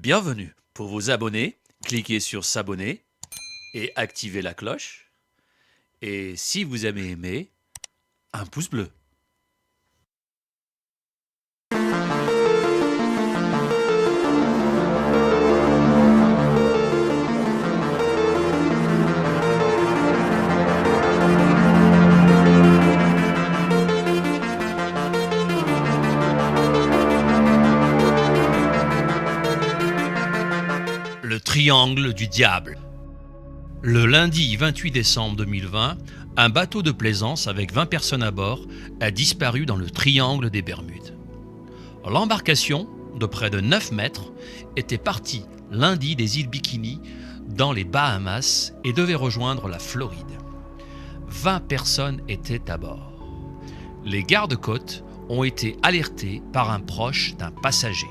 Bienvenue. Pour vous abonner, cliquez sur s'abonner et activez la cloche. Et si vous avez aimé, un pouce bleu. Le triangle du diable. Le lundi 28 décembre 2020, un bateau de plaisance avec 20 personnes à bord a disparu dans le triangle des Bermudes. L'embarcation, de près de 9 mètres, était partie lundi des îles Bikini dans les Bahamas et devait rejoindre la Floride. 20 personnes étaient à bord. Les gardes-côtes ont été alertés par un proche d'un passager.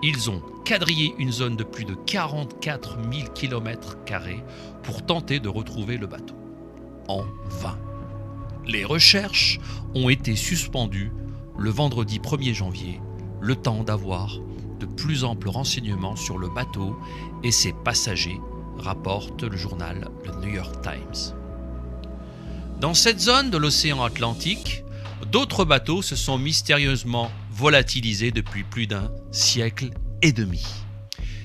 Ils ont quadrillé une zone de plus de 44 000 km² pour tenter de retrouver le bateau. En vain. Les recherches ont été suspendues le vendredi 1er janvier, le temps d'avoir de plus amples renseignements sur le bateau et ses passagers, rapporte le journal le New York Times. Dans cette zone de l'océan Atlantique, d'autres bateaux se sont mystérieusement volatilisés depuis plus d'un siècle et demi.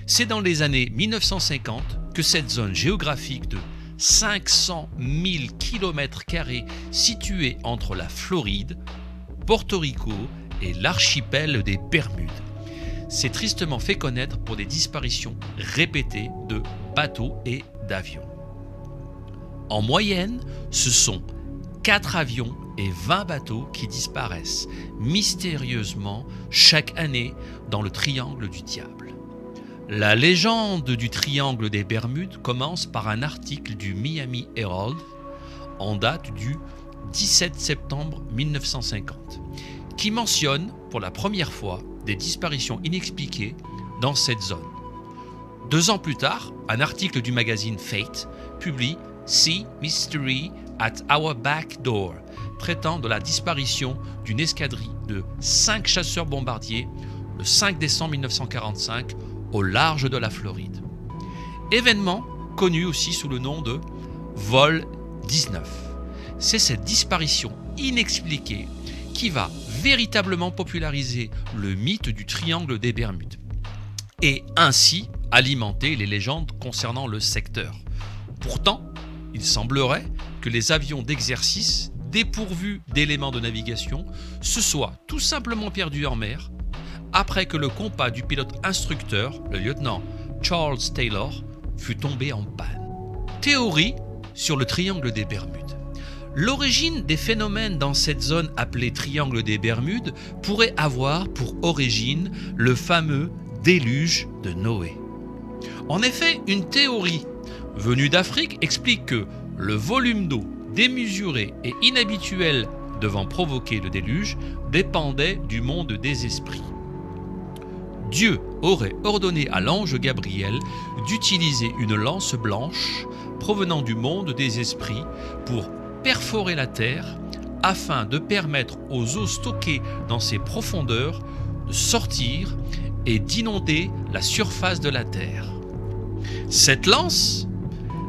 C'est dans les années 1950 que cette zone géographique de 500 000 km² située entre la Floride, Porto Rico et l'archipel des Bermudes s'est tristement fait connaître pour des disparitions répétées de bateaux et d'avions. En moyenne, ce sont 4 avions et 20 bateaux qui disparaissent mystérieusement chaque année dans le triangle du diable. La légende du triangle des Bermudes commence par un article du Miami Herald en date du 17 septembre 1950 qui mentionne pour la première fois des disparitions inexpliquées dans cette zone. 2 ans plus tard, un article du magazine Fate publie Sea Mystery at Our Back Door, traitant de la disparition d'une escadrille de 5 chasseurs bombardiers le 5 décembre 1945 au large de la Floride. Événement connu aussi sous le nom de Vol 19. C'est cette disparition inexpliquée qui va véritablement populariser le mythe du triangle des Bermudes et ainsi alimenter les légendes concernant le secteur. Pourtant, il semblerait que les avions d'exercice, dépourvus d'éléments de navigation, se soient tout simplement perdus en mer après que le compas du pilote instructeur, le lieutenant Charles Taylor, fut tombé en panne. Théorie sur le triangle des Bermudes. L'origine des phénomènes dans cette zone appelée triangle des Bermudes pourrait avoir pour origine le fameux déluge de Noé. En effet, une théorie venue d'Afrique explique que le volume d'eau démesuré et inhabituel devant provoquer le déluge dépendait du monde des esprits. Dieu aurait ordonné à l'ange Gabriel d'utiliser une lance blanche provenant du monde des esprits pour perforer la terre afin de permettre aux eaux stockées dans ses profondeurs de sortir et d'inonder la surface de la terre. Cette lance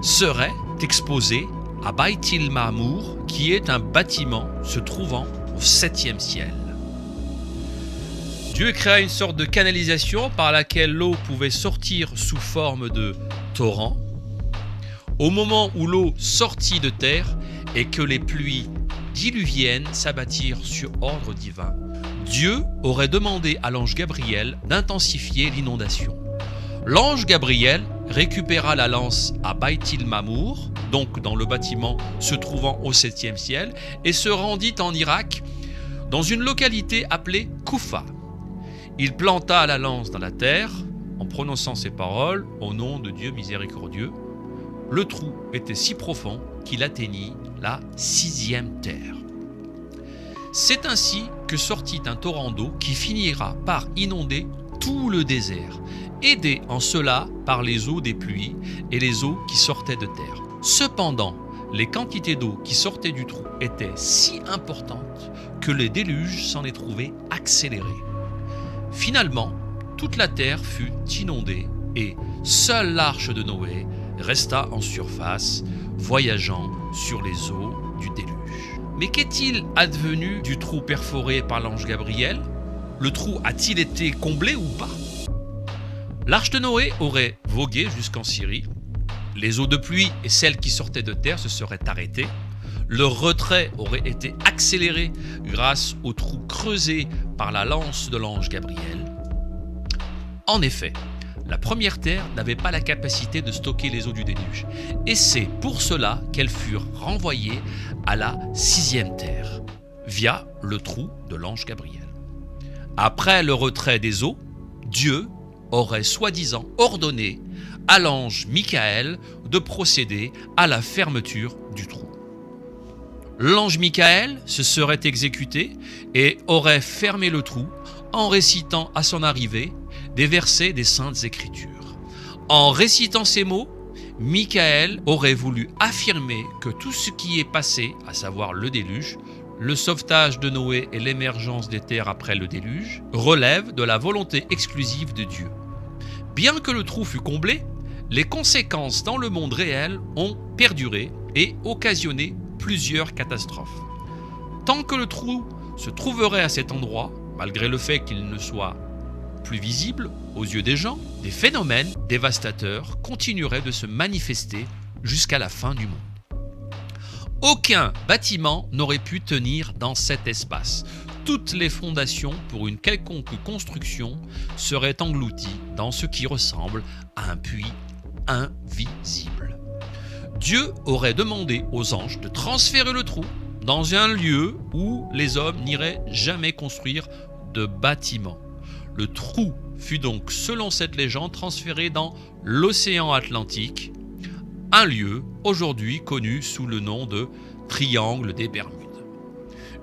serait exposée à Baitil Mamour, qui est un bâtiment se trouvant au 7e ciel. Dieu créa une sorte de canalisation par laquelle l'eau pouvait sortir sous forme de torrent. Au moment où l'eau sortit de terre et que les pluies diluviennes s'abattirent sur ordre divin, Dieu aurait demandé à l'ange Gabriel d'intensifier l'inondation. L'ange Gabriel récupéra la lance à Baitil Mamour, donc dans le bâtiment se trouvant au 7e ciel, et se rendit en Irak, dans une localité appelée Koufa. Il planta la lance dans la terre, en prononçant ces paroles, au nom de Dieu miséricordieux. Le trou était si profond qu'il atteignit la 6e terre. C'est ainsi que sortit un torrent d'eau qui finira par inonder tout le désert, aidé en cela par les eaux des pluies et les eaux qui sortaient de terre. Cependant, les quantités d'eau qui sortaient du trou étaient si importantes que le déluge s'en est trouvé accéléré. Finalement, toute la terre fut inondée et seule l'arche de Noé resta en surface, voyageant sur les eaux du déluge. Mais qu'est-il advenu du trou perforé par l'ange Gabriel? Le trou a-t-il été comblé ou pas? L'arche de Noé aurait vogué jusqu'en Syrie. Les eaux de pluie et celles qui sortaient de terre se seraient arrêtées. Le retrait aurait été accéléré grâce au trou creusé par la lance de l'ange Gabriel. En effet, la première terre n'avait pas la capacité de stocker les eaux du déluge. Et c'est pour cela qu'elles furent renvoyées à la sixième terre, via le trou de l'ange Gabriel. Après le retrait des eaux, Dieu aurait soi-disant ordonné à l'ange Michael de procéder à la fermeture du trou. L'ange Michael se serait exécuté et aurait fermé le trou en récitant à son arrivée des versets des Saintes Écritures. En récitant ces mots, Michael aurait voulu affirmer que tout ce qui est passé, à savoir le déluge, le sauvetage de Noé et l'émergence des terres après le déluge, relève de la volonté exclusive de Dieu. Bien que le trou fût comblé, les conséquences dans le monde réel ont perduré et occasionné plusieurs catastrophes. Tant que le trou se trouverait à cet endroit, malgré le fait qu'il ne soit plus visible aux yeux des gens, des phénomènes dévastateurs continueraient de se manifester jusqu'à la fin du monde. Aucun bâtiment n'aurait pu tenir dans cet espace. Toutes les fondations pour une quelconque construction seraient englouties dans ce qui ressemble à un puits invisible. Dieu aurait demandé aux anges de transférer le trou dans un lieu où les hommes n'iraient jamais construire de bâtiment. Le trou fut donc, selon cette légende, transféré dans l'océan Atlantique, un lieu aujourd'hui connu sous le nom de Triangle des Bermudes.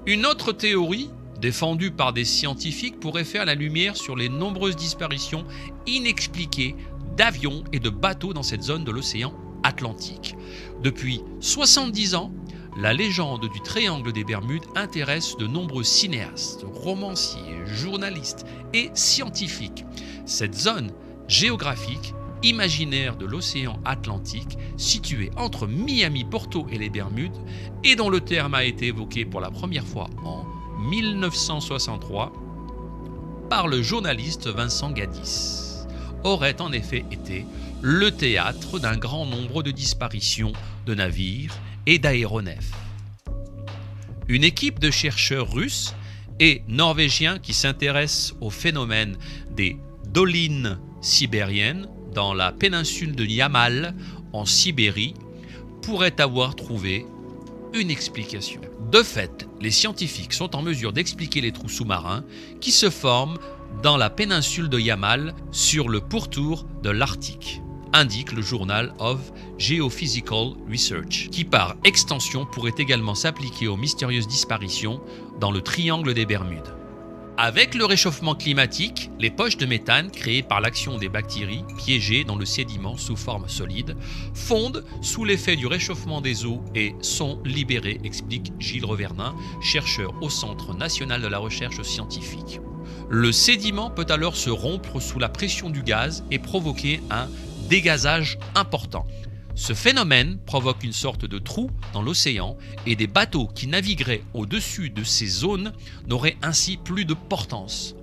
Une autre théorie, défendue par des scientifiques, pourrait faire la lumière sur les nombreuses disparitions inexpliquées d'avions et de bateaux dans cette zone de l'océan Atlantique. Depuis 70 ans, la légende du Triangle des Bermudes intéresse de nombreux cinéastes, romanciers, journalistes et scientifiques. Cette zone géographique imaginaire de l'océan Atlantique, située entre Miami, Porto et les Bermudes, et dont le terme a été évoqué pour la première fois en 1963 par le journaliste Vincent Gaddis, aurait en effet été le théâtre d'un grand nombre de disparitions de navires et d'aéronefs. Une équipe de chercheurs russes et norvégiens qui s'intéressent au phénomène des dolines sibériennes dans la péninsule de Yamal en Sibérie pourrait avoir trouvé une explication. De fait, les scientifiques sont en mesure d'expliquer les trous sous-marins qui se forment dans la péninsule de Yamal sur le pourtour de l'Arctique, indique le Journal of Geophysical Research, qui par extension pourrait également s'appliquer aux mystérieuses disparitions dans le Triangle des Bermudes. Avec le réchauffement climatique, les poches de méthane créées par l'action des bactéries piégées dans le sédiment sous forme solide fondent sous l'effet du réchauffement des eaux et sont libérées, explique Gilles Revernin, chercheur au Centre national de la recherche scientifique. Le sédiment peut alors se rompre sous la pression du gaz et provoquer un dégazage important. Ce phénomène provoque une sorte de trou dans l'océan et des bateaux qui navigueraient au-dessus de ces zones n'auraient ainsi plus de portance.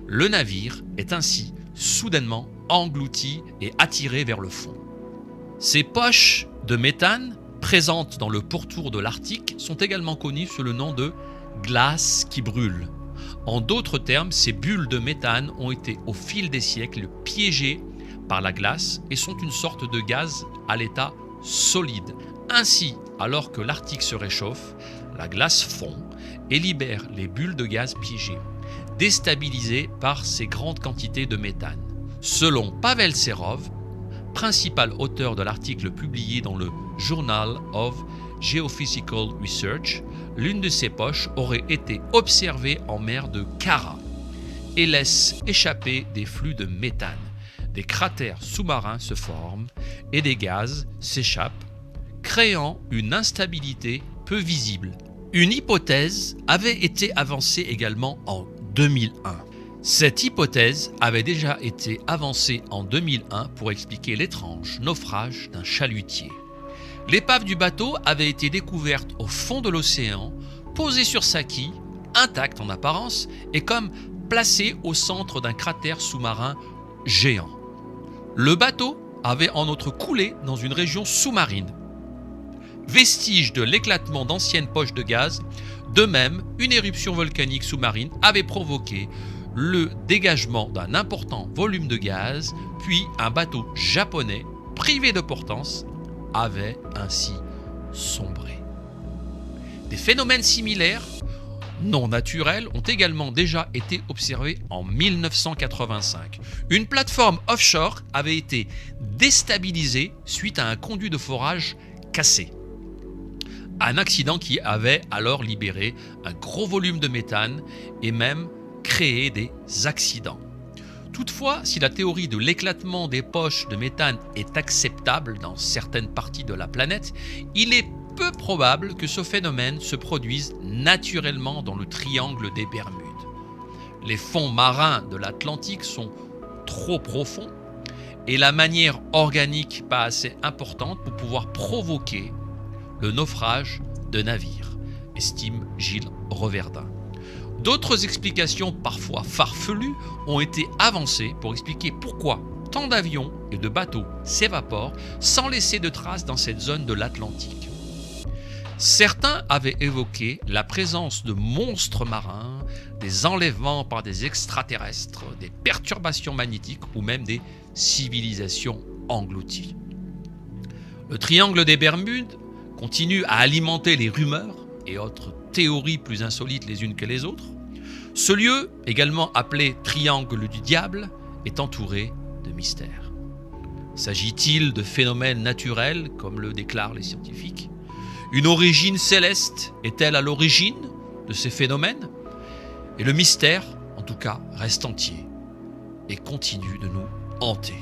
Le navire est ainsi soudainement englouti et attiré vers le fond. Ces poches de méthane présentes dans le pourtour de l'Arctique sont également connues sous le nom de glace qui brûle. En d'autres termes, ces bulles de méthane ont été au fil des siècles piégées par la glace et sont une sorte de gaz à l'état solide. Ainsi, alors que l'Arctique se réchauffe, la glace fond et libère les bulles de gaz piégées, déstabilisées par ces grandes quantités de méthane. Selon Pavel Serov, principal auteur de l'article publié dans le Journal of Geophysical Research, l'une de ces poches aurait été observée en mer de Kara et laisse échapper des flux de méthane. Des cratères sous-marins se forment et des gaz s'échappent, créant une instabilité peu visible. Une hypothèse avait été avancée également en 2001. Cette hypothèse avait déjà été avancée en 2001 pour expliquer l'étrange naufrage d'un chalutier. L'épave du bateau avait été découverte au fond de l'océan, posée sur sa quille, intacte en apparence et comme placée au centre d'un cratère sous-marin géant. Le bateau avait en outre coulé dans une région sous-marine. Vestige de l'éclatement d'anciennes poches de gaz, de même, une éruption volcanique sous-marine avait provoqué le dégagement d'un important volume de gaz, puis un bateau japonais, privé de portance, avait ainsi sombré. Des phénomènes similaires, non naturels, ont également déjà été observés en 1985. Une plateforme offshore avait été déstabilisée suite à un conduit de forage cassé. Un accident qui avait alors libéré un gros volume de méthane et même créé des accidents. Toutefois, si la théorie de l'éclatement des poches de méthane est acceptable dans certaines parties de la planète, il est peu probable que ce phénomène se produise naturellement dans le triangle des Bermudes. Les fonds marins de l'Atlantique sont trop profonds et la manière organique pas assez importante pour pouvoir provoquer le naufrage de navires, estime Gilles Reverdin. D'autres explications parfois farfelues ont été avancées pour expliquer pourquoi tant d'avions et de bateaux s'évaporent sans laisser de traces dans cette zone de l'Atlantique. Certains avaient évoqué la présence de monstres marins, des enlèvements par des extraterrestres, des perturbations magnétiques ou même des civilisations englouties. Le triangle des Bermudes continue à alimenter les rumeurs et autres théories plus insolites les unes que les autres. Ce lieu, également appelé triangle du diable, est entouré de mystères. S'agit-il de phénomènes naturels, comme le déclarent les scientifiques ? Une origine céleste est-elle à l'origine de ces phénomènes ? Et le mystère, en tout cas, reste entier et continue de nous hanter.